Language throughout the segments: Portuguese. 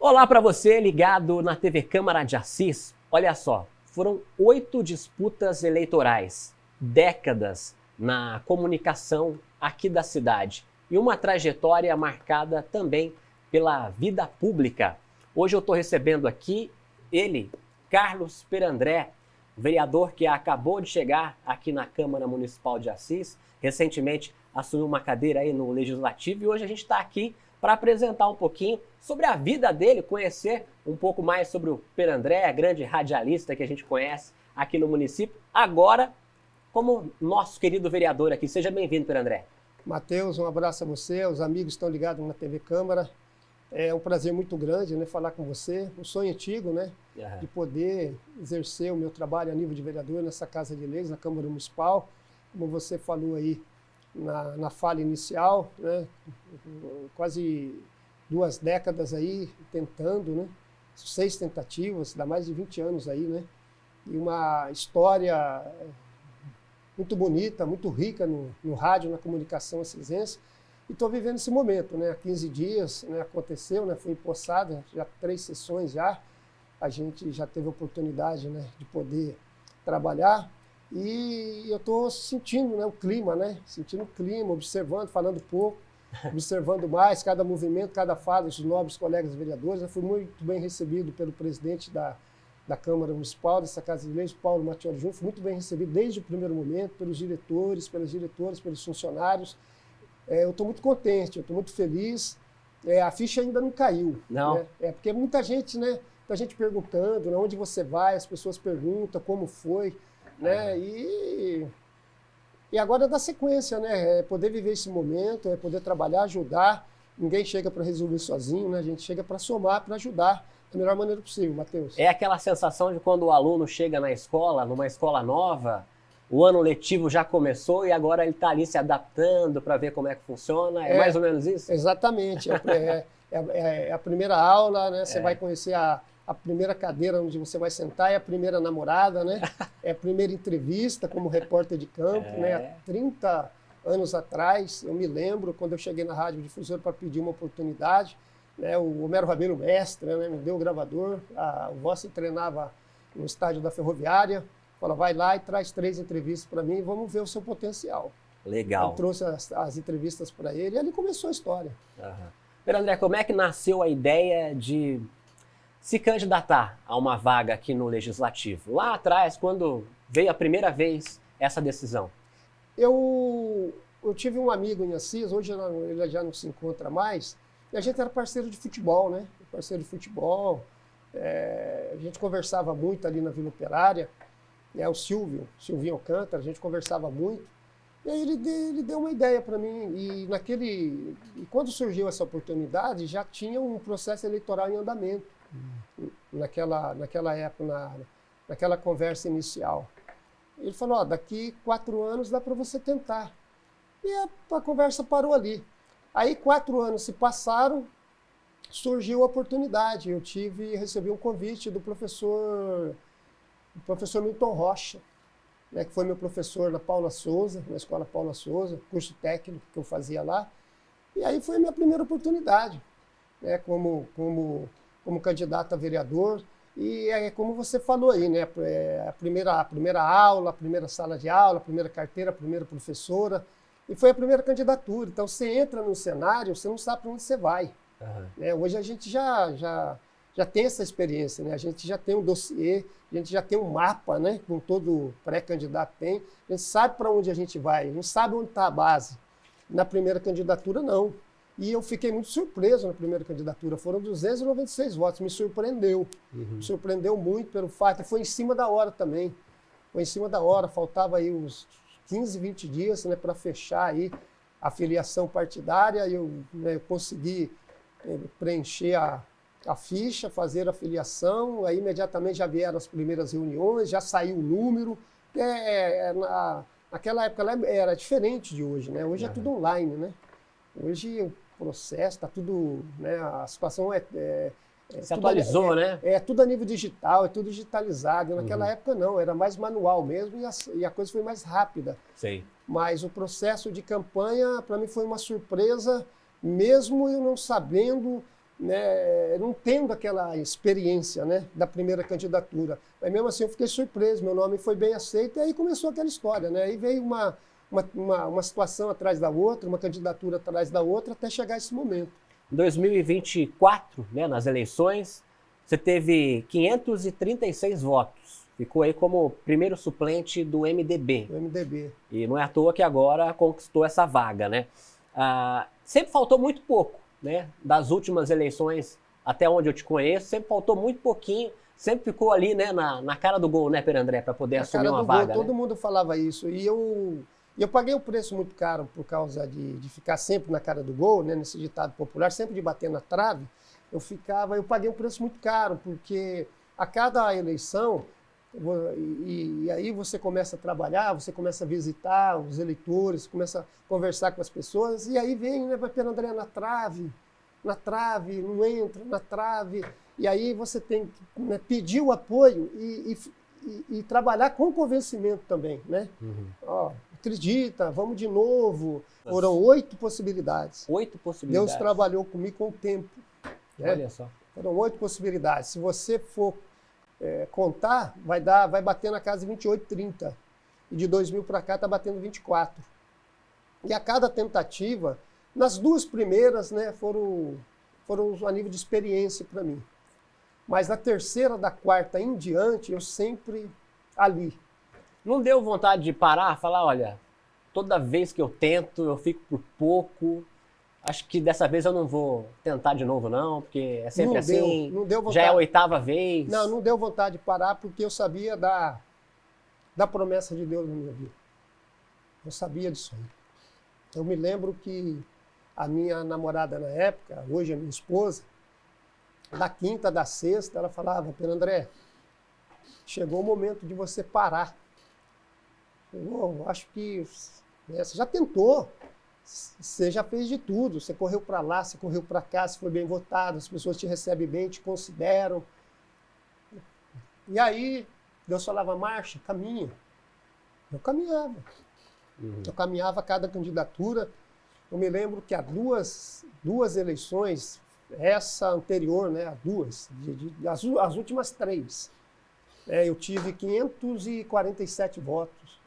Olá para você ligado na TV Câmara de Assis. Olha só, foram 8 disputas eleitorais, décadas na comunicação aqui da cidade e uma trajetória marcada também pela vida pública. Hoje eu estou recebendo aqui ele, Carlos Perandré, vereador que acabou de chegar aqui na Câmara Municipal de Assis, recentemente assumiu uma cadeira aí no Legislativo e hoje a gente está aqui para apresentar um pouquinho sobre a vida dele, conhecer um pouco mais sobre o Perandré, grande radialista que a gente conhece aqui no município. Agora, como nosso querido vereador aqui. Seja bem-vindo, Perandré. Matheus, um abraço a você, aos amigos que estão ligados na TV Câmara. É um prazer muito grande, né, falar com você. Um sonho antigo, né, de poder exercer o meu trabalho a nível de vereador nessa Casa de Leis, na Câmara Municipal. Como você falou aí na fala inicial, né, quase 2 décadas aí tentando, né, 6 tentativas, dá mais de 20 anos aí, né, e uma história muito bonita, muito rica no rádio, na comunicação assisense. E estou vivendo esse momento, né? Há 15 dias, né, aconteceu, né, fui empossada, já 3 sessões já. A gente já teve a oportunidade, né, de poder trabalhar. E eu estou sentindo, né, o clima, né? Sentindo o clima, observando, falando pouco, observando mais cada movimento, cada fala dos nobres colegas vereadores. Eu fui muito bem recebido pelo presidente da Câmara Municipal, dessa Casa de Leis, Paulo Mattioli Júnior. Fui muito bem recebido desde o primeiro momento, pelos diretores, pelas diretoras, pelos funcionários. Eu estou muito contente, eu estou muito feliz. A ficha ainda não caiu. Não? Né? Porque muita gente, né? Muita gente perguntando, né, onde você vai, as pessoas perguntam como foi, né? E agora dá sequência, né? É poder viver esse momento, é poder trabalhar, ajudar. Ninguém chega para resolver sozinho, né? A gente chega para somar, para ajudar da melhor maneira possível, Matheus. É aquela sensação de quando o aluno chega na escola, numa escola nova, o ano letivo já começou e agora ele está ali se adaptando para ver como é que funciona. É mais ou menos isso? Exatamente. É a primeira aula, né? Você vai conhecer a primeira cadeira onde você vai sentar, é a primeira namorada, né? É a primeira entrevista como repórter de campo, né? Há 30 anos atrás, eu me lembro, quando eu cheguei na Rádio Difusora para pedir uma oportunidade, né? O Homero Rabelo, mestre, né, me deu o gravador, o Vossi treinava no estádio da Ferroviária, falou, vai lá e traz 3 entrevistas para mim e vamos ver o seu potencial. Legal. Eu trouxe as entrevistas para ele e ali começou a história. Perandré, como é que nasceu a ideia de se candidatar a uma vaga aqui no Legislativo? Lá atrás, quando veio a primeira vez essa decisão? Eu tive um amigo em Assis, hoje ele já não se encontra mais, e a gente era parceiro de futebol, né? Parceiro de futebol, a gente conversava muito ali na Vila Operária, o Silvinho Alcântara, a gente conversava muito, e aí ele deu uma ideia para mim, e quando surgiu essa oportunidade, já tinha um processo eleitoral em andamento, naquela época, naquela conversa inicial. Ele falou, daqui 4 anos dá para você tentar. E a conversa parou ali. Aí 4 anos se passaram, surgiu a oportunidade. Eu recebi um convite do professor Milton Rocha, né, que foi meu professor na Paula Souza, na Escola Paula Souza, curso técnico que eu fazia lá. E aí foi a minha primeira oportunidade, né, como candidato a vereador. E como você falou aí, né, a primeira aula, a primeira sala de aula, a primeira carteira, a primeira professora. E foi a primeira candidatura. Então você entra no cenário, você não sabe para onde você vai. Né? Hoje a gente já tem essa experiência, né? A gente já tem um dossiê, a gente já tem um mapa, né? Com todo pré-candidato tem. A gente sabe para onde a gente vai, a gente sabe onde está a base. Na primeira candidatura, não. E eu fiquei muito surpreso na primeira candidatura. Foram 296 votos, me surpreendeu. Me surpreendeu muito pelo fato. E foi em cima da hora também. Foi em cima da hora, faltava aí uns 15, 20 dias, né, para fechar aí a filiação partidária. Eu consegui preencher a ficha, fazer a filiação, aí imediatamente já vieram as primeiras reuniões, já saiu o número. Naquela época era diferente de hoje, né? Hoje é tudo online, né? Hoje o processo está tudo, né? A situação se atualizou, né? É tudo a nível digital, é tudo digitalizado. Naquela época não, era mais manual mesmo e a coisa foi mais rápida. Sei. Mas o processo de campanha, para mim, foi uma surpresa, mesmo eu não sabendo né, não tendo aquela experiência, né, da primeira candidatura. Mas mesmo assim eu fiquei surpreso, meu nome foi bem aceito, e aí começou aquela história, né? Aí veio uma situação atrás da outra, uma candidatura atrás da outra, até chegar esse momento. Em 2024, né, nas eleições, você teve 536 votos. Ficou aí como primeiro suplente do MDB. Do MDB. E não é à toa que agora conquistou essa vaga, né? Sempre faltou muito pouco, né? Das últimas eleições, até onde eu te conheço, sempre faltou muito pouquinho. Sempre ficou ali, né, na cara do gol, né, Pedro André, para poder assumir uma vaga. Todo mundo falava isso. E eu paguei um preço muito caro por causa de ficar sempre na cara do gol, né, nesse ditado popular, sempre de bater na trave. Eu paguei um preço muito caro, porque a cada eleição, e aí você começa a trabalhar, você começa a visitar os eleitores, começa a conversar com as pessoas, e aí vem, né, vai Pedro André na trave, não entra, na trave, e aí você tem que, né, pedir o apoio e trabalhar com convencimento também, né? Ó, acredita, vamos de novo. Foram 8 possibilidades. 8 possibilidades. Deus trabalhou comigo com o tempo. Né? Olha só. Foram 8 possibilidades. Se você for contar, vai bater na casa de 28, 30. E de 2000 para cá está batendo 24. E a cada tentativa, nas 2 primeiras, né, foram a nível de experiência para mim. Mas na terceira, da quarta em diante, eu sempre ali. Não deu vontade de parar, falar, olha, toda vez que eu tento, eu fico por pouco. Acho que dessa vez eu não vou tentar de novo, não, porque é sempre assim. Não deu vontade. Já é a 8ª vez. Não deu vontade de parar, porque eu sabia da promessa de Deus na minha vida. Eu sabia disso aí. Eu me lembro que a minha namorada na época, hoje a minha esposa, da quinta, da sexta, ela falava, Pedro André, chegou o momento de você parar. Eu acho que você já tentou, você já fez de tudo, você correu para lá, você correu para cá, você foi bem votado, as pessoas te recebem bem, te consideram. E aí, Deus falava, marcha, caminha. Eu caminhava. Eu caminhava a cada candidatura. Eu me lembro que há duas eleições, essa anterior, né, as últimas 3, eu tive 547 votos.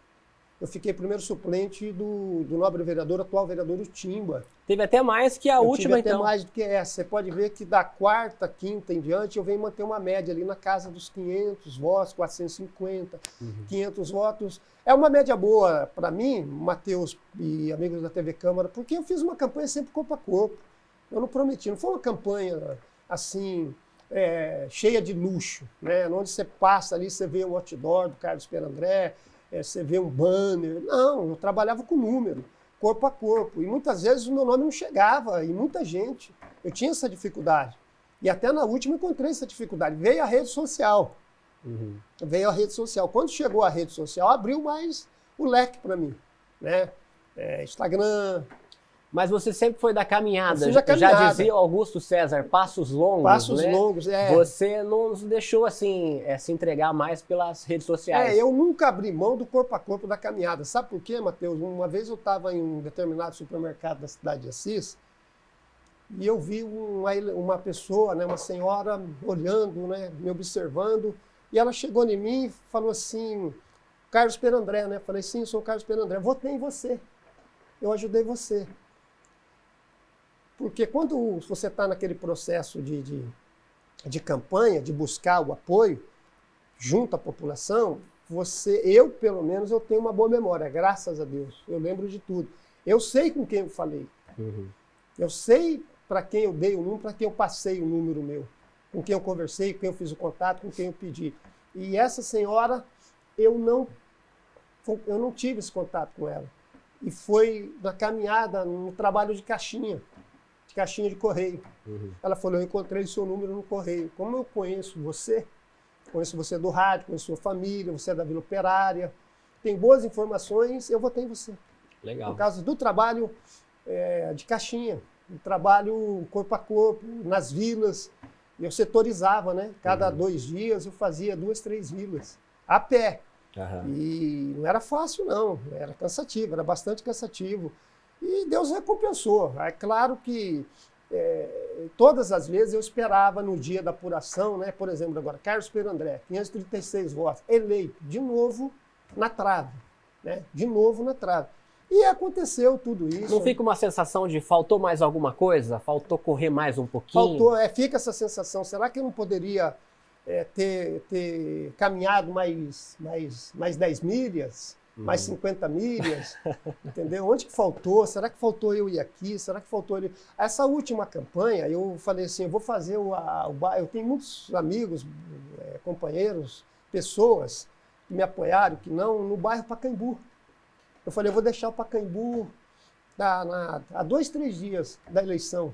Eu fiquei primeiro suplente do nobre vereador, atual vereador Utimba. Teve até mais que a última, então. Teve até mais do que essa. Você pode ver que da quarta, quinta em diante, eu venho manter uma média ali na casa dos 500 votos, 450, 500 votos. É uma média boa para mim, Matheus e amigos da TV Câmara, porque eu fiz uma campanha sempre corpo a corpo. Eu não prometi, não foi uma campanha assim, cheia de luxo, né? Onde você passa ali, você vê o outdoor do Carlos Pedro André, você vê um banner. Não, eu trabalhava com número, corpo a corpo. E muitas vezes o meu nome não chegava, e muita gente. Eu tinha essa dificuldade. E até na última eu encontrei essa dificuldade. Veio a rede social. Veio a rede social. Quando chegou a rede social, abriu mais o leque para mim, né? Instagram. Mas você sempre foi da caminhada. Da caminhada. Já dizia Augusto César, passos longos. Passos né? longos, Você não se deixou assim, se entregar mais pelas redes sociais. Eu nunca abri mão do corpo a corpo da caminhada. Sabe por quê, Matheus? Uma vez eu estava em um determinado supermercado da cidade de Assis e eu vi uma pessoa, né, uma senhora, olhando, né, me observando, e ela chegou em mim e falou assim, Carlos Pedro André, né? Falei, sim, eu sou o Carlos Pedro André. Votei em você. Eu ajudei você. Porque quando você está naquele processo de campanha, de buscar o apoio junto à população, eu pelo menos, eu tenho uma boa memória, graças a Deus. Eu lembro de tudo. Eu sei com quem eu falei. Eu sei para quem eu dei o número, para quem eu passei o número meu. Com quem eu conversei, com quem eu fiz o contato, com quem eu pedi. E essa senhora, eu não tive esse contato com ela. E foi na caminhada, no trabalho de caixinha de correio. Ela falou, eu encontrei o seu número no correio. Como eu conheço você do rádio, conheço sua família, você é da Vila Operária, tem boas informações, eu votei em você. Legal. Por causa do trabalho de caixinha, do trabalho corpo a corpo, nas vilas, eu setorizava, né? Cada 2 dias eu fazia 2, 3 vilas, a pé. E não era fácil, não, era cansativo, era bastante cansativo. E Deus recompensou. É claro que todas as vezes eu esperava no dia da apuração, né? Por exemplo, agora, Carlos Pedro André, 536 votos, eleito, de novo na trave, né? De novo na trave. E aconteceu tudo isso. Não fica uma sensação de faltou mais alguma coisa? Faltou correr mais um pouquinho? Faltou, fica essa sensação. Será que eu não poderia ter caminhado mais 10 milhas? Mais 50 milhas? Entendeu? Onde que faltou? Será que faltou eu ir aqui? Será que faltou ele? Essa última campanha, eu falei assim, eu vou fazer eu tenho muitos amigos, companheiros, pessoas que me apoiaram, que não, no bairro Pacaembu. Eu falei, eu vou deixar o Pacaembu há 2, 3 dias da eleição.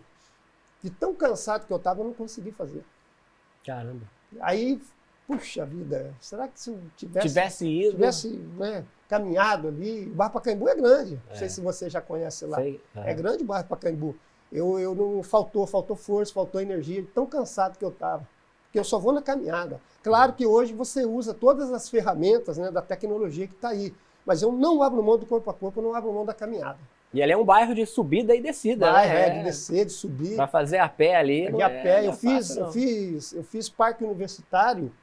De tão cansado que eu estava, eu não consegui fazer. Caramba. Aí, puxa vida, será que se eu tivesse ido, né, caminhado ali, o bairro Pacaembu é grande. Não sei se você já conhece lá. Sei. É grande o bairro Pacaembu. Eu não faltou força, faltou energia, de tão cansado que eu estava. Porque eu só vou na caminhada. Claro que hoje você usa todas as ferramentas, né, da tecnologia que está aí. Mas eu não abro mão do corpo a corpo, eu não abro mão da caminhada. E ali é um bairro de subida e descida, né? De descer, de subir. Para fazer a pé ali. A pé. Eu fiz parque universitário.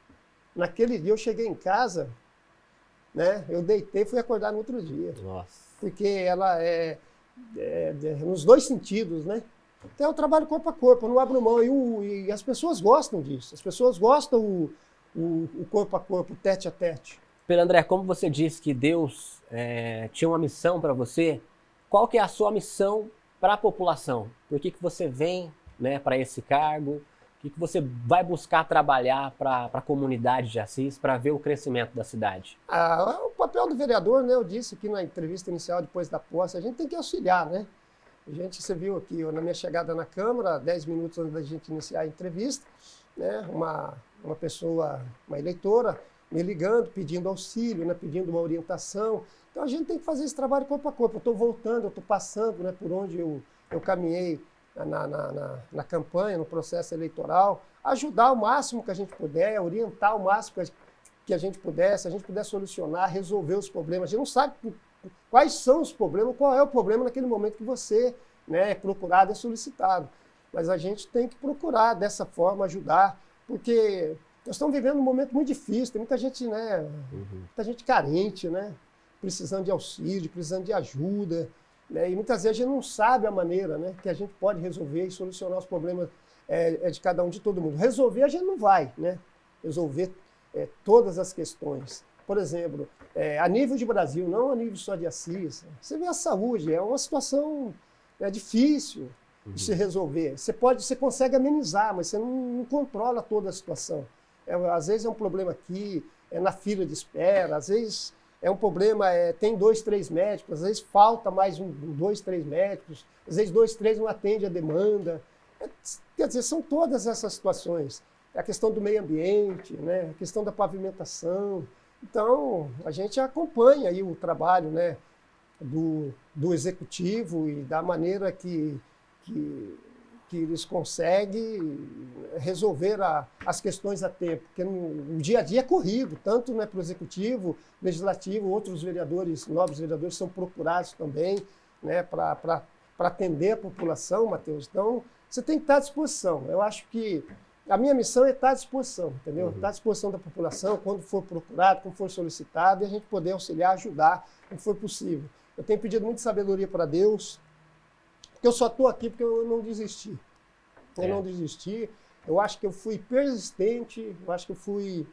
Naquele dia eu cheguei em casa, né? Eu deitei e fui acordar no outro dia. Nossa. Porque ela nos dois sentidos, né? Então eu trabalho corpo a corpo, eu não abro mão. E as pessoas gostam disso. As pessoas gostam o corpo a corpo, o tete a tete. Pedro André, como você disse que Deus tinha uma missão para você, qual que é a sua missão para a população? Por que você vem, né, para esse cargo? O que você vai buscar trabalhar para a comunidade de Assis, para ver o crescimento da cidade? O papel do vereador, né, eu disse aqui na entrevista inicial, depois da posse, a gente tem que auxiliar, né? Você viu aqui, na minha chegada na Câmara, 10 minutos antes da gente iniciar a entrevista, né, uma pessoa, uma eleitora, me ligando, pedindo auxílio, né, pedindo uma orientação. Então a gente tem que fazer esse trabalho corpo a corpo. Eu estou voltando, eu estou passando, né, por onde eu caminhei na campanha, no processo eleitoral, ajudar o máximo que a gente puder, orientar o máximo que a gente puder, se a gente puder solucionar, resolver os problemas. A gente não sabe quais são os problemas, qual é o problema naquele momento que você, né, é procurado, é solicitado. Mas a gente tem que procurar dessa forma ajudar, porque nós estamos vivendo um momento muito difícil, tem muita gente, né, muita gente carente, né, precisando de auxílio, precisando de ajuda, né, e muitas vezes a gente não sabe a maneira, né, que a gente pode resolver e solucionar os problemas de cada um, de todo mundo. Resolver a gente não vai, né, resolver todas as questões. Por exemplo, a nível de Brasil, não a nível só de Assis, você vê a saúde, é uma situação difícil de se resolver. Você consegue amenizar, mas você não controla toda a situação. Às vezes é um problema aqui, na fila de espera, às vezes é um problema, tem 2, 3 médicos, às vezes falta mais 2, 3 médicos, às vezes 2, 3 não atende a demanda. Quer dizer, são todas essas situações. A questão do meio ambiente, né, a questão da pavimentação. Então, a gente acompanha aí o trabalho, né, do executivo e da maneira que eles conseguem resolver as questões a tempo. Porque o dia a dia é corrido, tanto, né, para o executivo, legislativo, outros vereadores, novos vereadores são procurados também, né, para atender a população, Matheus. Então, você tem que estar à disposição. Eu acho que a minha missão é estar à disposição, entendeu? Estar à disposição da população, quando for procurado, quando for solicitado, e a gente poder auxiliar, ajudar, quando for possível. Eu tenho pedido muita sabedoria para Deus, porque eu só estou aqui porque eu não desisti. Eu não desisti. Eu acho que eu fui persistente, eu acho que eu fui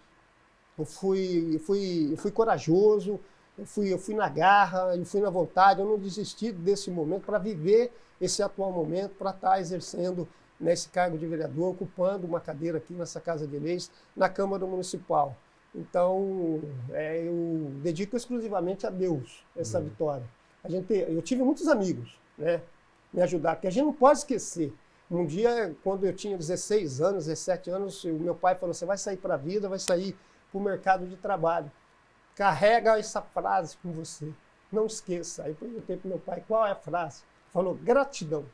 corajoso, eu fui na garra, eu fui na vontade, eu não desisti desse momento para viver esse atual momento, para estar exercendo nesse cargo de vereador, ocupando uma cadeira aqui nessa Casa de Leis, na Câmara Municipal. Então, eu dedico exclusivamente a Deus essa vitória. Eu tive muitos amigos, né, me ajudar, porque a gente não pode esquecer. Um dia, quando eu tinha 16 anos, 17 anos, o meu pai falou, você vai sair para a vida, vai sair para o mercado de trabalho. Carrega essa frase com você, não esqueça. Aí eu perguntei para o meu pai, qual é a frase? Ele falou, gratidão.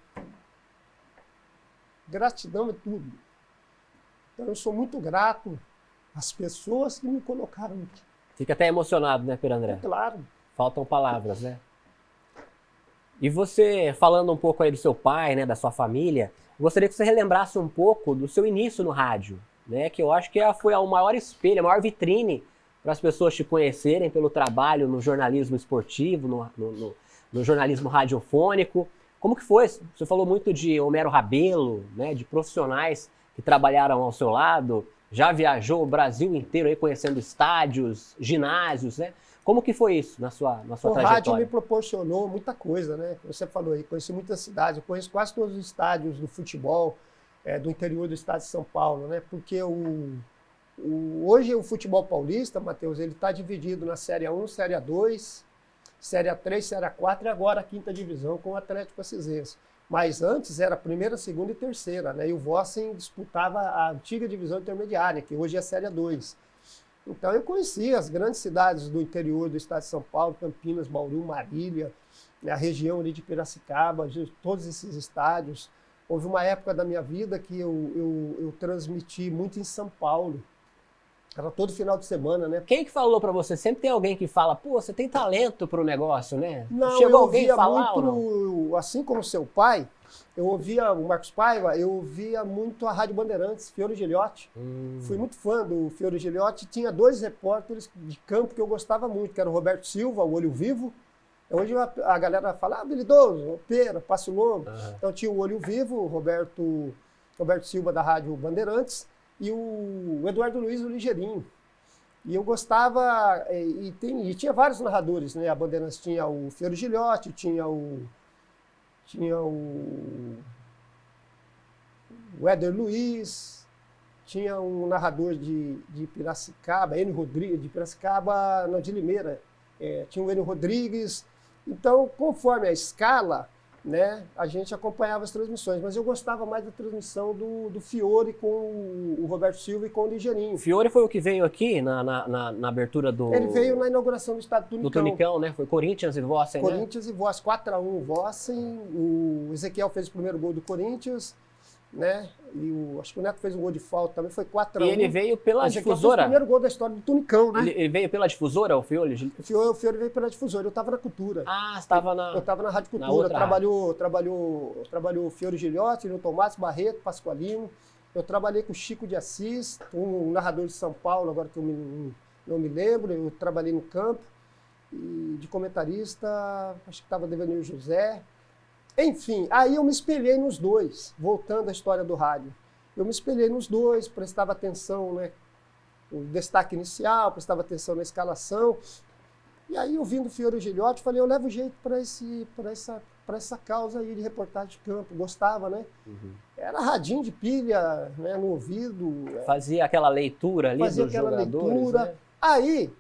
Gratidão é tudo. Então eu sou muito grato às pessoas que me colocaram aqui. Fica até emocionado, né, Pedro André? Claro. Faltam palavras, né? E você, falando um pouco aí do seu pai, né, da sua família, gostaria que você relembrasse um pouco do seu início no rádio, né? Que eu acho que foi o maior espelho, a maior vitrine para as pessoas te conhecerem pelo trabalho no jornalismo esportivo, no jornalismo radiofônico. Como que foi? Você falou muito de Homero Rabelo, né? De profissionais que trabalharam ao seu lado, já viajou o Brasil inteiro aí conhecendo estádios, ginásios, né? Como que foi isso na sua trajetória? O rádio me proporcionou muita coisa, né? Você falou aí, conheci muitas cidades, eu conheço quase todos os estádios do futebol do interior do estado de São Paulo, né? Porque hoje o futebol paulista, Matheus, ele está dividido na Série A1, Série A2, Série A3, Série A4 e agora a quinta divisão com o Atlético Acisense. Mas antes era a primeira, segunda e terceira, né? E o Vossen disputava a antiga divisão intermediária, que hoje é a Série A2. Então eu conheci as grandes cidades do interior do estado de São Paulo, Campinas, Bauru, Marília, a região ali de Piracicaba, todos esses estádios. Houve uma época da minha vida que eu transmiti muito em São Paulo. Era todo final de semana, né? Quem que falou pra você? Sempre tem alguém que fala, pô, você tem talento pro negócio, né? Não, Chegou eu alguém ouvia falar muito, assim como seu pai, eu ouvia o Marcos Paiva, eu ouvia muito a Rádio Bandeirantes, Fiore Giliotti. Fui muito fã do Fiore Giliotti. Tinha dois repórteres de campo que eu gostava muito, que era o Roberto Silva, o Olho Vivo. Hoje a galera fala, habilidoso, pera, passo longo. Então tinha o Olho Vivo, o Roberto Silva da Rádio Bandeirantes, e o Eduardo Luiz, o Ligeirinho. E eu gostava, e tinha vários narradores, né? A Bandeirantes tinha o Fiore Giliotti, tinha o Éder Luiz, tinha um narrador de Piracicaba, Enio Rodrigues, de Piracicaba, não, de Limeira, tinha o Enio Rodrigues. Então, conforme a escala, né, a gente acompanhava as transmissões, mas eu gostava mais da transmissão do Fiore com o Roberto Silva e com o Ligeirinho. O Fiore foi o que veio aqui na abertura do... Ele veio na inauguração do estádio Tunicão. Do Tunicão, né? Foi Corinthians e Vossen, né? Corinthians e Vossen, 4-1 Vossen, o Ezequiel fez o primeiro gol do Corinthians, né? E acho que o Neto fez um gol de falta também, foi 4-1. E ele veio pela difusora. Fez o primeiro gol da história do Tunicão, né? Ele veio pela difusora, o Fiore? O Fiore veio pela difusora, eu estava na Cultura. Ah, você estava na... Eu estava na Rádio Cultura, trabalhou o Fiore Giliotti, no Tomás Barreto, Pascoalino. Eu trabalhei com o Chico de Assis, um narrador de São Paulo, agora que eu não me lembro. Eu trabalhei no campo, e de comentarista, acho que estava Devanir José. Enfim, aí eu me espelhei nos dois, voltando à história do rádio. Eu me espelhei nos dois, prestava atenção, né, no destaque inicial, prestava atenção na escalação. E aí, ouvindo o Fiore Giliotti, falei, eu levo jeito para essa causa aí de reportagem de campo. Gostava, né? Era radinho de pilha, né, no ouvido. Fazia aquela leitura ali fazia dos aquela jogadores, leitura. né? Aí,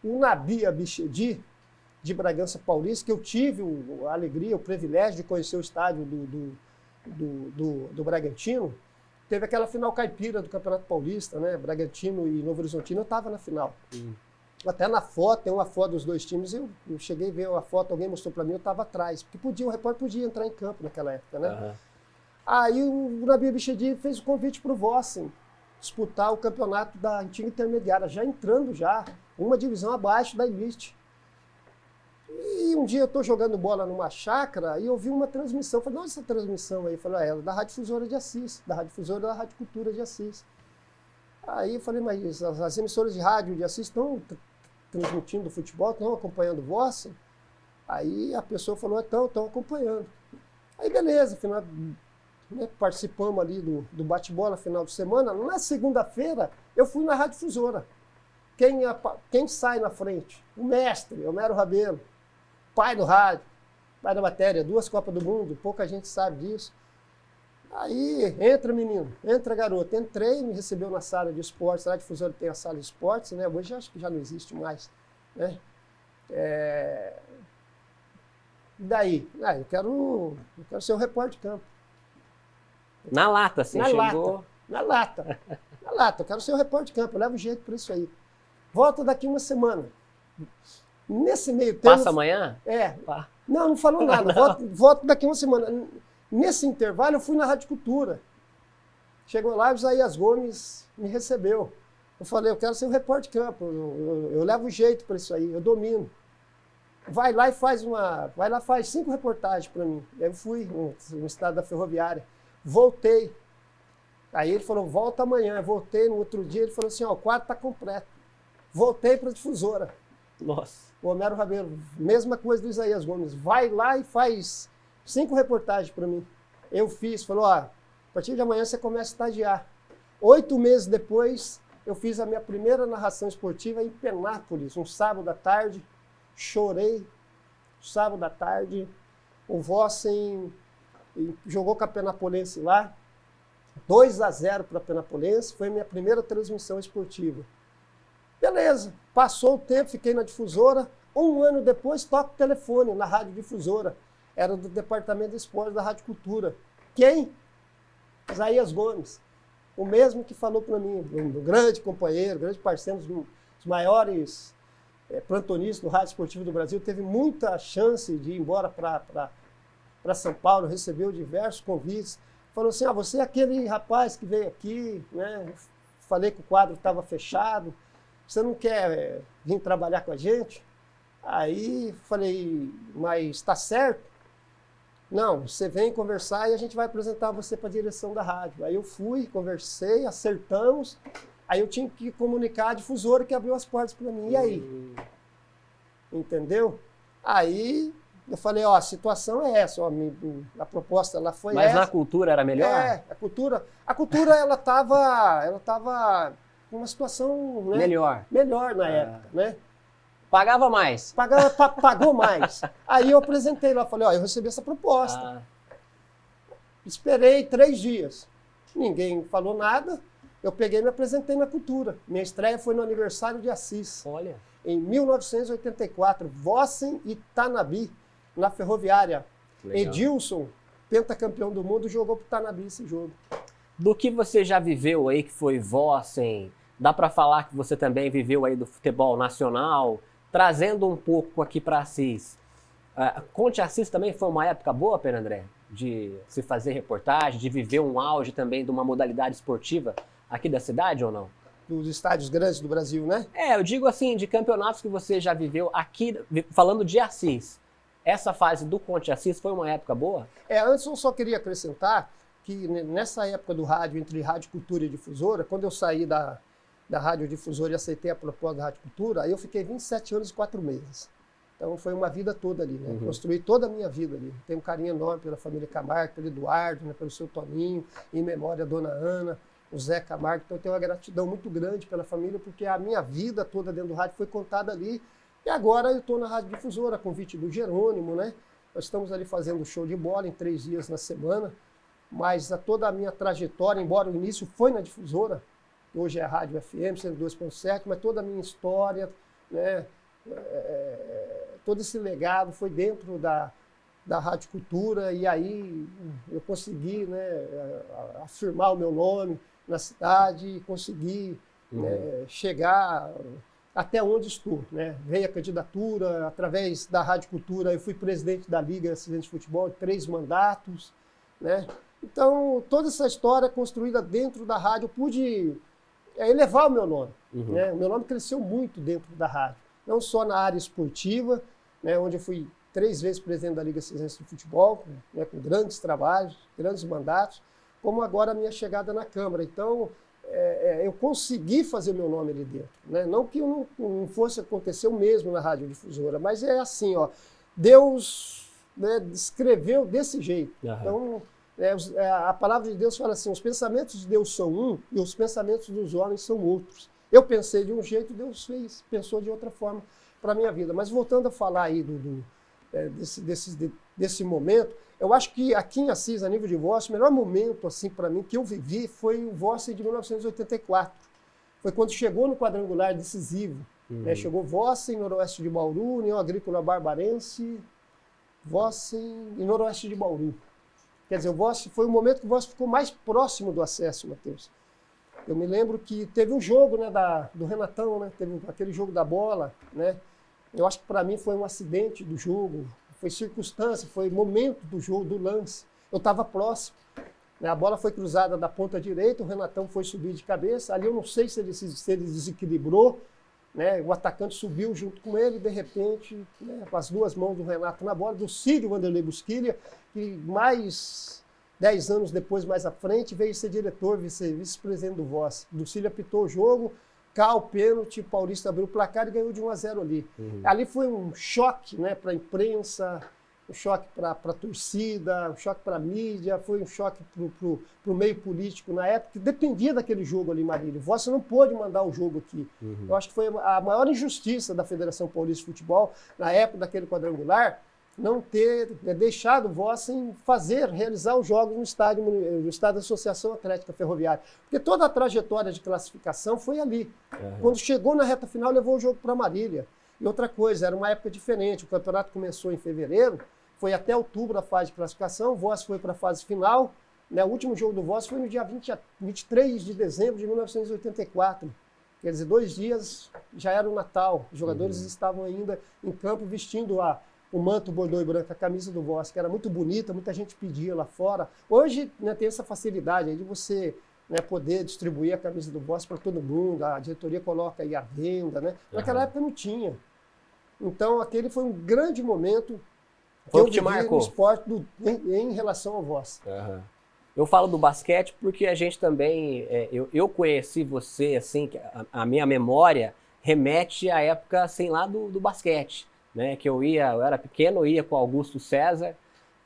o Nabi Abichedi, de Bragança Paulista, que eu tive a alegria, o privilégio de conhecer o estádio do Bragantino, teve aquela final caipira do Campeonato Paulista, né? Bragantino e Novo Horizontino, eu estava na final. Até na foto, tem uma foto dos dois times, eu cheguei a ver uma foto, alguém mostrou para mim, eu estava atrás, porque o repórter podia entrar em campo naquela época, né? Aí o Nabi Abichedi fez o convite para o Vossen disputar o campeonato da antiga intermediária, já entrando uma divisão abaixo da elite. E um dia eu estou jogando bola numa chácara e eu vi uma transmissão. Falei, nossa, essa transmissão aí? Falei, ela é da Rádio Difusora de Assis, da Rádio Difusora da Rádio Cultura de Assis. Aí eu falei, mas as emissoras de rádio de Assis estão transmitindo futebol, estão acompanhando o Vossen? Aí a pessoa falou, estão acompanhando. Aí beleza, final, né, participamos ali do bate-bola final de semana. Na segunda-feira eu fui na Rádio Difusora. Quem sai na frente? O mestre, Homero Rabelo. Pai do rádio, pai da matéria, 2 Copas do Mundo, pouca gente sabe disso. Aí, entra menino, entra garoto. Entrei, me recebeu na sala de esportes, lá de Difusora tem a sala de esportes, né? Hoje acho que já não existe mais, né? E daí? Eu quero ser um repórter de campo. Na lata, assim, chegou... Na lata, eu quero ser um repórter de campo, eu levo jeito para isso aí. Volto daqui uma semana. Nesse meio tempo... Passa amanhã? Não falou nada. Volto daqui uma semana. Nesse intervalo, eu fui na Rádio Cultura. Chegou lá, o Isaías Gomes me recebeu. Eu falei, eu quero ser um repórter de campo. Eu levo jeito para isso aí, eu domino. Vai lá e faz 5 reportagens para mim. Eu fui no estado da Ferroviária. Voltei. Aí ele falou, volta amanhã. Eu voltei, no outro dia ele falou assim, ó, o quadro está completo. Voltei para a difusora. Nossa. O Homero Rabelo, mesma coisa do Isaías Gomes, vai lá e faz 5 reportagens para mim. Eu fiz, falou, ó, a partir de amanhã você começa a estagiar. 8 meses depois, eu fiz a minha primeira narração esportiva em Penápolis, um sábado à tarde, chorei, sábado à tarde, o Vossen jogou com a Penapolense lá, 2-0 para a Penapolense, foi a minha primeira transmissão esportiva. Beleza, passou o tempo, fiquei na difusora, 1 ano depois toco o telefone na Rádio Difusora, era do Departamento de Esportes da Rádio Cultura. Quem? Isaías Gomes, o mesmo que falou para mim, um grande companheiro, grande parceiro, um dos maiores plantonistas do Rádio Esportivo do Brasil, teve muita chance de ir embora para São Paulo, recebeu diversos convites, falou assim, você é aquele rapaz que veio aqui, né? Falei que o quadro estava fechado, você não quer vir trabalhar com a gente? Aí falei, mas está certo? Não, você vem conversar e a gente vai apresentar você para a direção da rádio. Aí eu fui, conversei, acertamos, aí eu tinha que comunicar a difusora que abriu as portas para mim. E aí? Entendeu? Aí eu falei, ó, a situação é essa, ó, a proposta lá foi Mas essa. na cultura era melhor? É, a cultura ela tava com uma situação, né, melhor na época, né? Pagava mais. Pagou mais. Aí eu apresentei lá, falei, ó, eu recebi essa proposta. Esperei 3 dias. Ninguém falou nada. Eu peguei e me apresentei na cultura. Minha estreia foi no aniversário de Assis. Olha. Em 1984, Vossen e Tanabe, na Ferroviária. Legal. Edilson, pentacampeão do mundo, jogou pro Tanabe esse jogo. Do que você já viveu aí, que foi Vossen, dá para falar que você também viveu aí do futebol nacional, trazendo um pouco aqui para Assis. Conte Assis também foi uma época boa, Pedro André, de se fazer reportagem, de viver um auge também de uma modalidade esportiva aqui da cidade ou não? Dos estádios grandes do Brasil, né? Eu digo assim, de campeonatos que você já viveu aqui, falando de Assis. Essa fase do Conte Assis foi uma época boa? Antes eu só queria acrescentar que nessa época do rádio, entre Rádio Cultura e Difusora, quando eu saí da Rádio Difusora e aceitei a proposta da Rádio Cultura, aí eu fiquei 27 anos e 4 meses. Então foi uma vida toda ali, né? Construí toda a minha vida ali. Tenho um carinho enorme pela família Camargo, pelo Eduardo, né? Pelo seu Toninho, em memória a dona Ana, o Zé Camargo. Então eu tenho uma gratidão muito grande pela família, porque a minha vida toda dentro do rádio foi contada ali. E agora eu estou na Rádio Difusora, a convite do Jerônimo, né? Nós estamos ali fazendo show de bola em 3 dias na semana, mas toda a minha trajetória, embora o início foi na Difusora, hoje é a Rádio FM 102.7, mas toda a minha história, né, todo esse legado foi dentro da Rádio Cultura, e aí eu consegui, né, afirmar o meu nome na cidade e consegui chegar até onde estou, né? Veio a candidatura, através da Rádio Cultura eu fui presidente da Liga Acidente de Futebol, 3 mandatos, né? Então, toda essa história construída dentro da rádio, eu pude elevar o meu nome. Né? O meu nome cresceu muito dentro da rádio, não só na área esportiva, né, onde eu fui 3 vezes presidente da Liga Acidente de Futebol, né, com grandes trabalhos, grandes mandatos, como agora a minha chegada na Câmara. Então, eu consegui fazer meu nome ali dentro. Né? Não que não fosse acontecer o mesmo na Rádio Difusora, mas é assim, ó, Deus, né, escreveu desse jeito. Então, a palavra de Deus fala assim, os pensamentos de Deus são um e os pensamentos dos homens são outros. Eu pensei de um jeito, Deus pensou de outra forma para a minha vida. Mas voltando a falar aí desse momento, eu acho que aqui em Assis, a nível de Vossen, o melhor momento assim, para mim que eu vivi foi o Vossen de 1984. Foi quando chegou no quadrangular decisivo. Né? Chegou Vossen, Noroeste de Bauru, União Agrícola Barbarense, Vossen e Noroeste de Bauru. Quer dizer, foi o momento que o Vossen ficou mais próximo do acesso, Matheus. Eu me lembro que teve um jogo, né, do Renatão, né, teve aquele jogo da bola, né? Eu acho que para mim foi um acidente do jogo, foi circunstância, foi momento do jogo, do lance. Eu estava próximo, né? A bola foi cruzada da ponta direita, o Renatão foi subir de cabeça, ali eu não sei se ele desequilibrou, né? O atacante subiu junto com ele, de repente, né, com as 2 mãos do Renato na bola, do Círio Wanderlei Busquilha, que mais 10 anos depois, mais à frente, veio ser diretor, vice-presidente do Voz. Lucílio apitou o jogo, Cal, pênalti, Paulista abriu o placar e ganhou de 1-0 ali. Ali foi um choque, né, para a imprensa, um choque para a torcida, um choque para a mídia, foi um choque para o meio político na época, que dependia daquele jogo ali em Marília. O Voz não pôde mandar o jogo aqui. Eu acho que foi a maior injustiça da Federação Paulista de Futebol, na época daquele quadrangular, não ter deixado o Vossen realizar os jogos no estádio da Associação Atlética Ferroviária. Porque toda a trajetória de classificação foi ali. Quando chegou na reta final, levou o jogo para Marília. E outra coisa, era uma época diferente. O campeonato começou em fevereiro, foi até outubro a fase de classificação, o Voss foi para a fase final. Né? O último jogo do Voss foi no dia 23 de dezembro de 1984. Quer dizer, 2 dias já era o Natal. Os jogadores estavam ainda em campo vestindo o manto bordô e branco, a camisa do Voss, que era muito bonita, muita gente pedia lá fora. Hoje, né, tem essa facilidade aí de você, né, poder distribuir a camisa do Voss para todo mundo, a diretoria coloca aí à venda, né? Naquela época não tinha. Então, aquele foi um grande momento que eu vivi no esporte em relação ao Voss. Eu falo do basquete porque a gente também, eu conheci você, assim, a minha memória remete à época, assim, lá do basquete. Né, que eu era pequeno, eu ia com o Augusto César.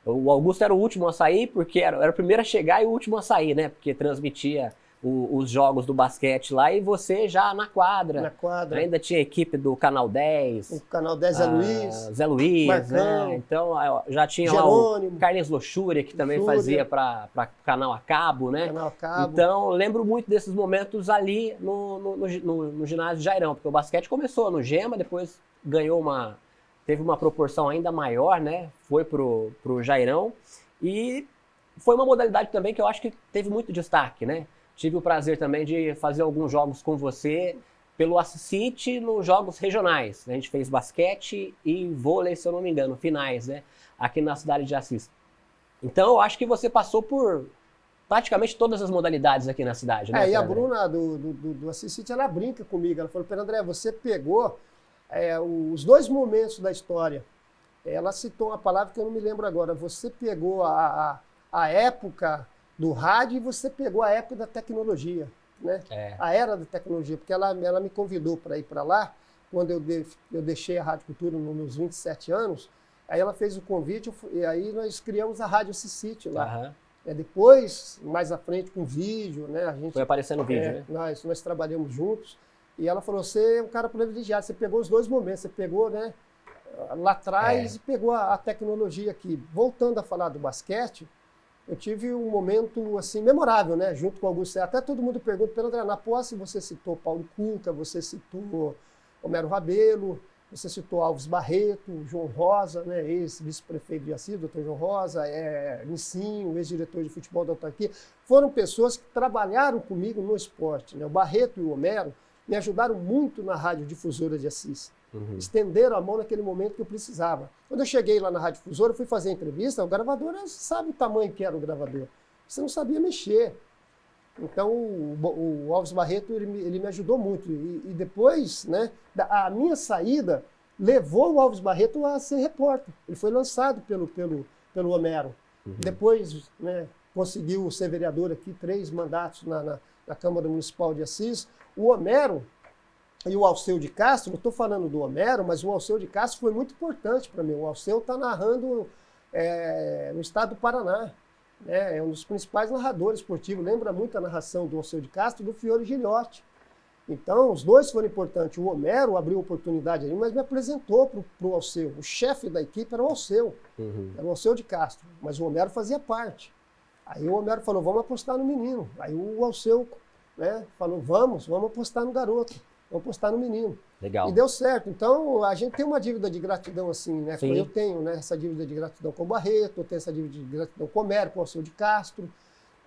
O Augusto era o último a sair, porque era o primeiro a chegar e o último a sair, né? Porque transmitia os jogos do basquete lá e você já na quadra. Na quadra. Ainda tinha a equipe do Canal 10. O Canal 10, Zé Luiz. Marcão, né? Então já tinha Jerônimo, lá o Carlinhos Luxúria, que também fazia para Canal a Cabo, né? Canal a Cabo. Então lembro muito desses momentos ali no ginásio Jairão, porque o basquete começou no Gema, depois teve uma proporção ainda maior, né? Foi pro Jairão e foi uma modalidade também que eu acho que teve muito destaque, né? Tive o prazer também de fazer alguns jogos com você pelo Assisite nos jogos regionais. A gente fez basquete e vôlei, se eu não me engano, finais, né? Aqui na cidade de Assis. Então eu acho que você passou por praticamente todas as modalidades aqui na cidade, né? E a Bruna do Assisite, ela brinca comigo. Ela falou, Pedro André, você pegou os 2 momentos da história. Ela citou uma palavra que eu não me lembro agora. Você pegou a época do rádio e você pegou a época da tecnologia, né? A era da tecnologia, porque ela me convidou para ir para lá, quando eu deixei a Rádio Cultura nos meus 27 anos, aí ela fez o convite e aí nós criamos a Rádio Assisite lá. Depois, mais à frente, com vídeo, né? A gente, foi aparecendo vídeo, né? Nós trabalhamos juntos. E ela falou, você é um cara privilegiado, você pegou os 2 momentos, você pegou, né, lá atrás e pegou a tecnologia aqui. Voltando a falar do basquete, eu tive um momento, assim, memorável, né, junto com o Augusto. Até todo mundo pergunta, Pedro André, na posse você citou Paulo Cuca, você citou Homero Rabelo, você citou Alves Barreto, João Rosa, né, ex-vice-prefeito de Assis, doutor João Rosa, Nicinho, ex-diretor de futebol da autarquia. Foram pessoas que trabalharam comigo no esporte, né, o Barreto e o Homero me ajudaram muito na Rádio Difusora de Assis. Estenderam a mão naquele momento que eu precisava. Quando eu cheguei lá na Rádio Difusora, fui fazer a entrevista, o gravador, você sabe o tamanho que era o gravador. Você não sabia mexer. Então, o Alves Barreto, ele me ajudou muito. E depois, né, a minha saída levou o Alves Barreto a ser repórter. Ele foi lançado pelo Homero. Depois, né, conseguiu ser vereador aqui, 3 mandatos na Câmara Municipal de Assis. O Homero e o Alceu de Castro, não estou falando do Homero, mas o Alceu de Castro foi muito importante para mim. O Alceu está narrando no estado do Paraná. É um dos principais narradores esportivos. Lembra muito a narração do Alceu de Castro e do Fiore Gilhote. Então, os 2 foram importantes. O Homero abriu oportunidade ali, mas me apresentou para o Alceu. O chefe da equipe era o Alceu. Era o Alceu de Castro, mas o Homero fazia parte. Aí o Homero falou, vamos apostar no menino. Aí o Alceu, né, falou, vamos apostar no garoto, vamos apostar no menino. Legal. E deu certo. Então, a gente tem uma dívida de gratidão assim, né? Sim. Eu tenho, né, essa dívida de gratidão com o Barreto, eu tenho essa dívida de gratidão com o Homero, com o Alceu de Castro.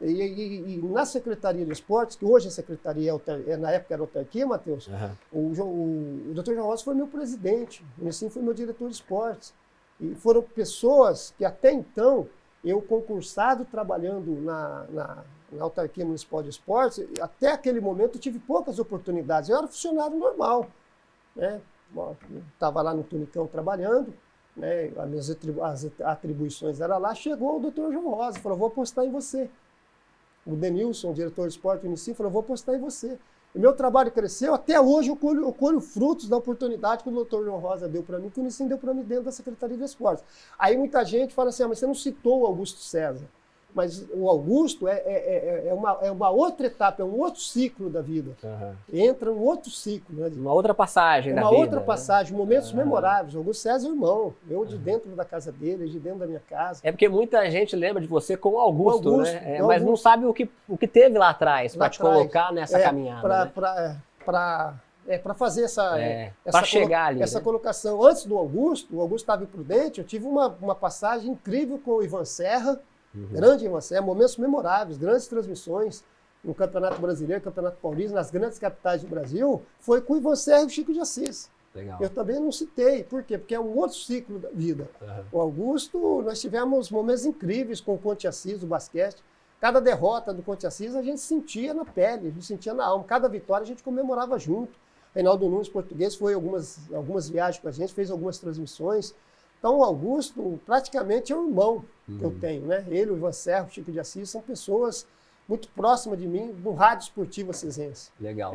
E na Secretaria de Esportes, que hoje a Secretaria, na época era autarquia, Matheus, o Dr. João Rosa foi meu presidente, o Nicinho foi meu diretor de esportes. E foram pessoas que até então, eu concursado trabalhando na autarquia municipal de esportes, até aquele momento eu tive poucas oportunidades. Eu era funcionário normal, né? Estava lá no Tunicão trabalhando, né, as atribuições eram lá, chegou o doutor João Rosa, falou, vou apostar em você. O Denilson, o diretor de esporte do Unicim, falou, vou apostar em você. O meu trabalho cresceu, até hoje eu colho frutos da oportunidade que o doutor João Rosa deu para mim, que o Unicim deu para mim dentro da Secretaria de Esportes. Aí muita gente fala assim, mas você não citou o Augusto César. Mas o Augusto é uma outra etapa, é um outro ciclo da vida. Uhum. Entra um outro ciclo. Né? Uma outra passagem da vida. Uma outra passagem, momentos memoráveis. O Augusto César é irmão, eu de dentro da casa dele, de dentro da minha casa. É porque muita gente lembra de você com o Augusto, né? Mas não sabe o que teve lá atrás para te colocar nessa caminhada. Para fazer essa colocação. Antes do Augusto, o Augusto estava imprudente, eu tive uma passagem incrível com o Ivan Serra, grande Ivan Serra, momentos memoráveis, grandes transmissões no Campeonato Brasileiro, Campeonato Paulista, nas grandes capitais do Brasil, foi com o Ivan Serra e o Chico de Assis. Legal. Eu também não citei, por quê? Porque é um outro ciclo da vida. O Augusto, nós tivemos momentos incríveis com o Conte Assis, do basquete. Cada derrota do Conte Assis a gente sentia na pele, a gente sentia na alma. Cada vitória a gente comemorava junto. Reinaldo Nunes, português, foi algumas viagens com a gente, fez algumas transmissões. Então o Augusto praticamente é um irmão que eu tenho, né? Ele, o Ivan Serra, o Chico de Assis, são pessoas muito próximas de mim no rádio esportivo ascisense. Legal.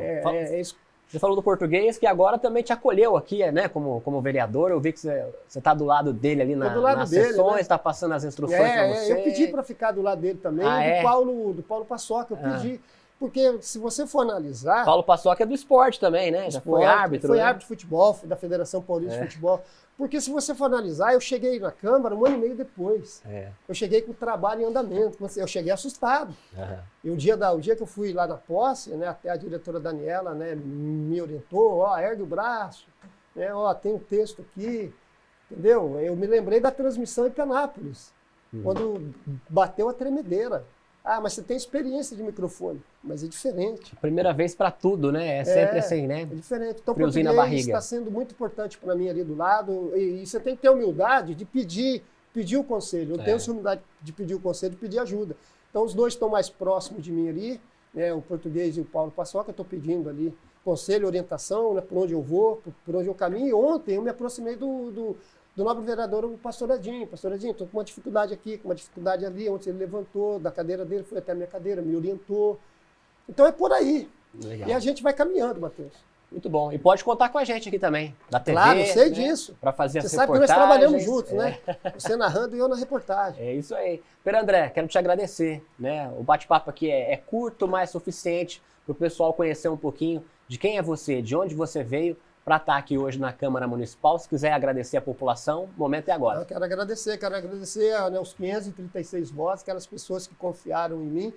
Isso. Você falou do português, que agora também te acolheu aqui, né, como vereador. Eu vi que você está do lado dele ali nas sessões, está passando as instruções para você. Eu pedi para ficar do lado dele também, do Paulo Paçoca, eu pedi. Porque se você for analisar... Paulo Paçoca é do esporte também, né? Já foi árbitro. Foi árbitro de futebol, da Federação Paulista de Futebol. Porque se você for analisar, eu cheguei na Câmara 1 ano e meio depois. Eu cheguei com o trabalho em andamento. Eu cheguei assustado. E o dia que eu fui lá na posse, né, até a diretora Daniela, né, me orientou, ergue o braço, né, tem um texto aqui, entendeu? Eu me lembrei da transmissão em Penápolis, quando bateu a tremedeira. Mas você tem experiência de microfone, mas é diferente. Primeira vez para tudo, né? É sempre assim, né? É diferente. Então, o friozinho na barriga está sendo muito importante para mim ali do lado. E você tem que ter humildade de pedir o conselho. Eu tenho essa humildade de pedir o conselho, de pedir ajuda. Então, os dois estão mais próximos de mim ali, né? O português e o Paulo Paçoca. Eu estou pedindo ali conselho, orientação, né? Por onde eu vou, por onde eu caminho. E ontem eu me aproximei do nobre vereador, o pastor Edinho. Pastor Edinho, estou com uma dificuldade aqui, com uma dificuldade ali. Ontem ele levantou da cadeira dele, foi até a minha cadeira, me orientou. Então é por aí. Legal. E a gente vai caminhando, Matheus. Muito bom. E pode contar com a gente aqui também, da TV. Claro, eu sei disso. Para fazer as reportagens. Você sabe que nós trabalhamos juntos, né? Você narrando e eu na reportagem. É isso aí. Pedro André, quero te agradecer, né? O bate-papo aqui é curto, mas suficiente para o pessoal conhecer um pouquinho de quem é você, de onde você veio, para estar aqui hoje na Câmara Municipal. Se quiser agradecer a população, o momento é agora. Eu quero agradecer né, os 536 votos, aquelas pessoas que confiaram em mim.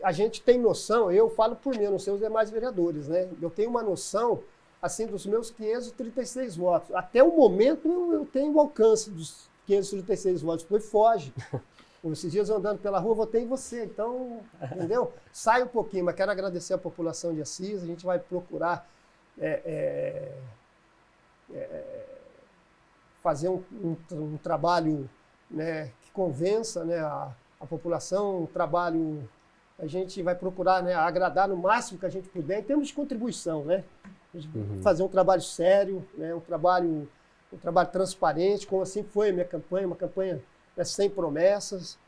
A gente tem noção, eu falo por mim, eu não sei os demais vereadores, né? Eu tenho uma noção, assim, dos meus 536 votos. Até o momento eu tenho o alcance dos 536 votos, depois foge. Esses dias eu andando pela rua, votei em você, então, entendeu? Sai um pouquinho, mas quero agradecer a população de Assis, a gente vai procurar fazer um trabalho, né, que convença, né, a população, um trabalho, a gente vai procurar, né, agradar no máximo que a gente puder em termos de contribuição, né? Fazer um trabalho sério, né, um trabalho transparente, como assim foi a minha campanha, uma campanha, né, sem promessas,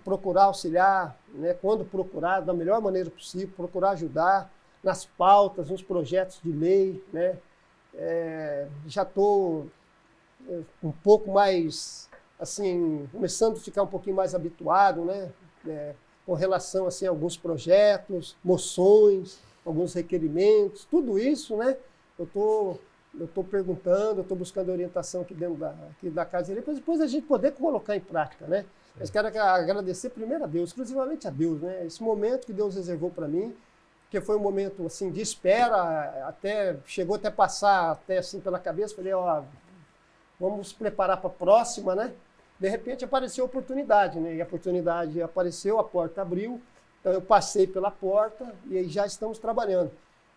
procurar auxiliar, né, quando procurar, da melhor maneira possível, procurar ajudar nas pautas, nos projetos de lei, né? Já estou um pouco mais, assim, começando a ficar um pouquinho mais habituado, né? Com relação assim, a alguns projetos, moções, alguns requerimentos, tudo isso, né? Eu estou perguntando, eu estou buscando orientação aqui dentro aqui da Casa de Lei, para depois a gente poder colocar em prática, né? Mas quero agradecer primeiro a Deus, exclusivamente a Deus, né? Esse momento que Deus reservou para mim, que foi um momento assim de espera, chegou até passar até assim pela cabeça, falei, vamos nos preparar para a próxima, né? De repente apareceu a oportunidade, né? E a oportunidade apareceu, a porta abriu, então eu passei pela porta e aí já estamos trabalhando.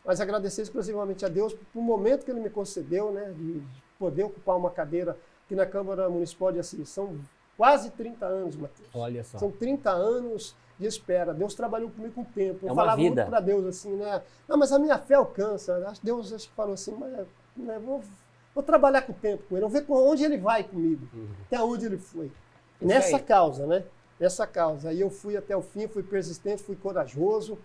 Mas agradecer exclusivamente a Deus por um momento que Ele me concedeu, né? De poder ocupar uma cadeira aqui na Câmara Municipal de Assis. São quase 30 anos, Matheus. Olha só. São 30 anos de espera. Deus trabalhou comigo com o tempo. Eu uma falava vida. muito para Deus assim, né? Não, mas a minha fé alcança. Deus acho que falou assim, mas, né, vamos vou trabalhar com o tempo com ele, vou ver onde ele vai comigo, até onde ele foi. Nessa causa, né? Nessa causa. Aí eu fui até o fim, fui persistente, fui corajoso,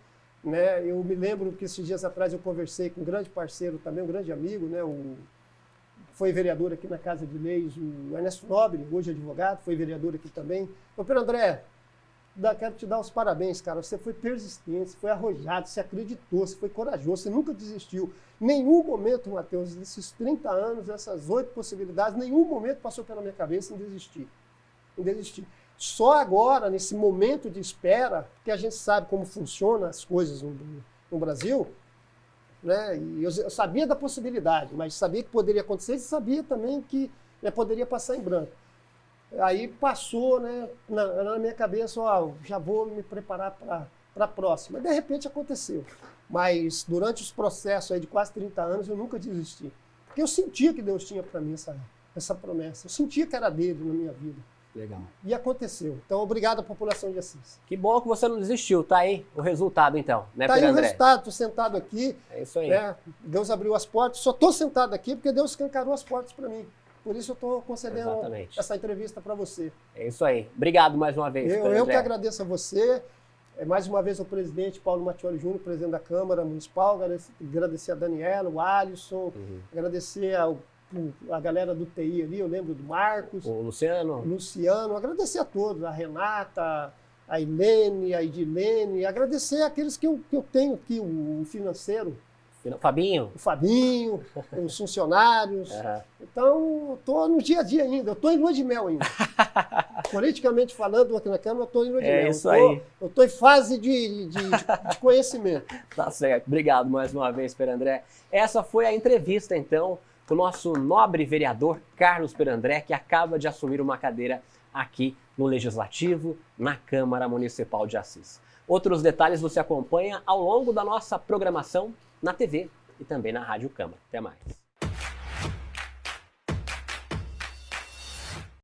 né? Eu me lembro que esses dias atrás eu conversei com um grande parceiro também, um grande amigo, né? Foi vereador aqui na Casa de Leis, o Ernesto Nobre, hoje advogado, foi vereador aqui também. Ô, Pedro André, quero te dar os parabéns, cara. Você foi persistente, você foi arrojado, você acreditou, você foi corajoso, você nunca desistiu. Nenhum momento, Matheus, desses 30 anos, essas 8 possibilidades, nenhum momento passou pela minha cabeça em desistir. Em desistir. Só agora, nesse momento de espera, que a gente sabe como funcionam as coisas no Brasil, né? E eu sabia da possibilidade, mas sabia que poderia acontecer e sabia também que poderia passar em branco. Aí passou, né, na minha cabeça, já vou me preparar para a próxima. De repente aconteceu. Mas durante os processos aí de quase 30 anos eu nunca desisti. Porque eu sentia que Deus tinha para mim essa promessa. Eu sentia que era dele na minha vida. Legal. E aconteceu. Então, obrigado à população de Assis. Que bom que você não desistiu. Tá aí o resultado, então, né, Tá aí Pedro o André? resultado. Estou sentado aqui. É isso aí. Né? Deus abriu as portas. Só estou sentado aqui porque Deus escancarou as portas para mim. Por isso eu estou concedendo essa entrevista para você. É isso aí. Obrigado mais uma vez, Pedro André. Eu que agradeço a você. Mais uma vez ao presidente Paulo Mattioli Júnior, presidente da Câmara Municipal. Agradecer a Daniela, o Alisson. Agradecer a galera do TI ali, eu lembro do Marcos. O Luciano. Agradecer a todos, a Renata, a Ilene, a Edilene. Agradecer àqueles que eu tenho aqui, o financeiro. Fabinho. O Fabinho, os funcionários. Então, estou no dia a dia ainda, eu estou em lua de mel ainda. Politicamente falando, aqui na Câmara, eu estou em lua de mel. É isso aí. Eu estou em fase de conhecimento. Tá certo. Obrigado mais uma vez, Pedro André. Essa foi a entrevista, então, com o nosso nobre vereador Carlos Pedro André, que acaba de assumir uma cadeira aqui no Legislativo, na Câmara Municipal de Assis. Outros detalhes você acompanha ao longo da nossa programação na TV e também na Rádio Câmara. Até mais.